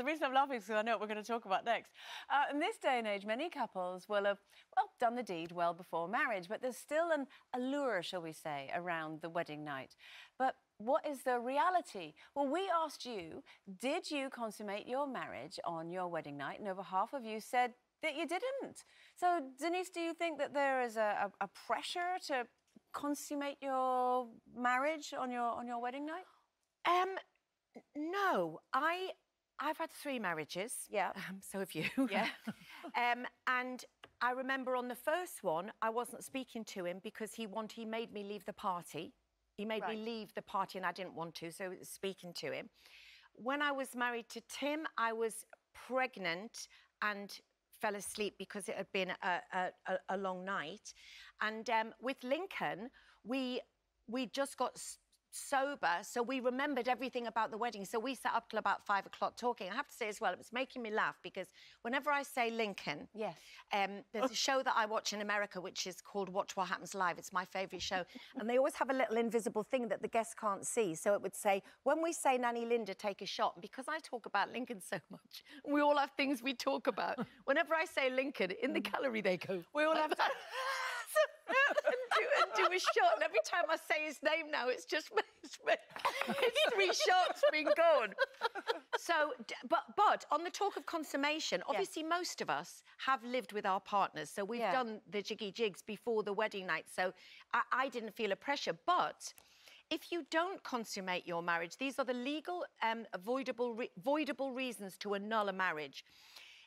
The reason I'm laughing is because I know what we're going to talk about next. In this day and age, many couples will have, well, done the deed well before marriage, but there's still an allure, shall we say, around the wedding night. But what is the reality? Well, we asked you, did you consummate your marriage on your wedding night? And over half of you said that you didn't. So, Denise, do you think that there is a pressure to consummate your marriage on your wedding night? No, I've had 3 marriages. Yeah. So have you. Yeah. And I remember on the first one, I wasn't speaking to him because he made me leave the party. He made me leave the party and I didn't want to, so speaking to him. When I was married to Tim, I was pregnant and fell asleep because it had been a long night. And with Lincoln, we just got sober, so we remembered everything about the wedding. So we sat up till about 5 o'clock talking. I have to say as well, it was making me laugh because whenever I say Lincoln, yes, there's a show that I watch in America which is called Watch What Happens Live. It's my favourite show. And they always have a little invisible thing that the guests can't see. So it would say, when we say Nanny Linda, take a shot. And because I talk about Lincoln so much, we all have things we talk about. Whenever I say Lincoln, in the gallery they go, we all have to... and do a shot. And every time I say his name now, it's just it's 3 shots been gone. So, but on the talk of consummation, obviously most of us have lived with our partners, so we've done the jiggy jigs before the wedding night. So I didn't feel a pressure, but. If you don't consummate your marriage, these are the legal, voidable reasons to annul a marriage.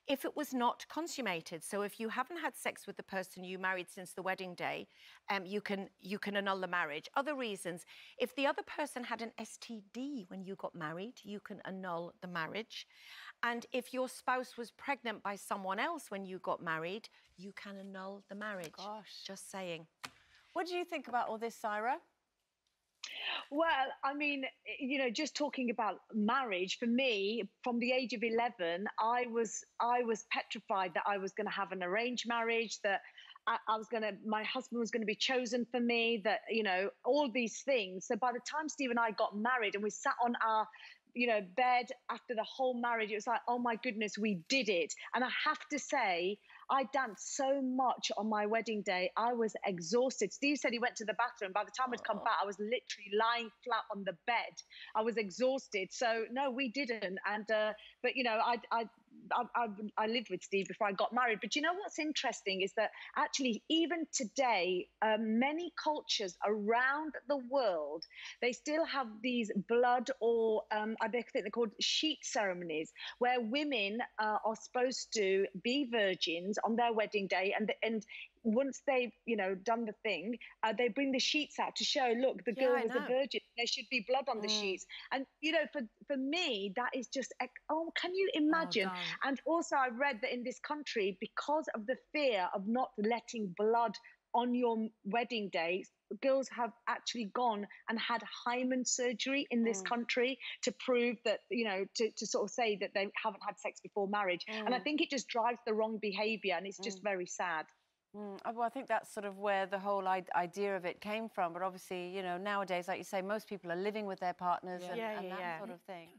If it was not consummated, so if you haven't had sex with the person you married since the wedding day, you can annul the marriage. Other reasons, if the other person had an STD when you got married, you can annul the marriage. And if your spouse was pregnant by someone else when you got married, you can annul the marriage. Gosh. Just saying. What do you think about all this, Saira? Well, I mean, you know, just talking about marriage, for me, from the age of 11, I was petrified that I was going to have an arranged marriage, that my husband was going to be chosen for me, that, you know, all these things. So by the time Steve and I got married and we sat on our, you know, bed after the whole marriage, it was like, oh my goodness, we did it. And I have to say, I danced so much on my wedding day. I was exhausted. Steve said he went to the bathroom. By the time I'd come back, I was literally lying flat on the bed. I was exhausted. So no, we didn't. And but you know, I lived with Steve before I got married. But you know what's interesting is that actually even today, many cultures around the world, they still have these blood or I think they're called sheet ceremonies, where women are supposed to be virgins on their wedding day, and once they've, you know, done the thing, they bring the sheets out to show, look, the girl was a virgin. There should be blood on the sheets. And, you know, for me, that is just, oh, can you imagine? And also I read that in this country, because of the fear of not letting blood on your wedding day, girls have actually gone and had hymen surgery in this country to prove that, you know, to sort of say that they haven't had sex before marriage. And I think it just drives the wrong behaviour, and it's just very sad. Well, I think that's sort of where the whole idea of it came from. But obviously, you know, nowadays, like you say, most people are living with their partners and that sort of thing.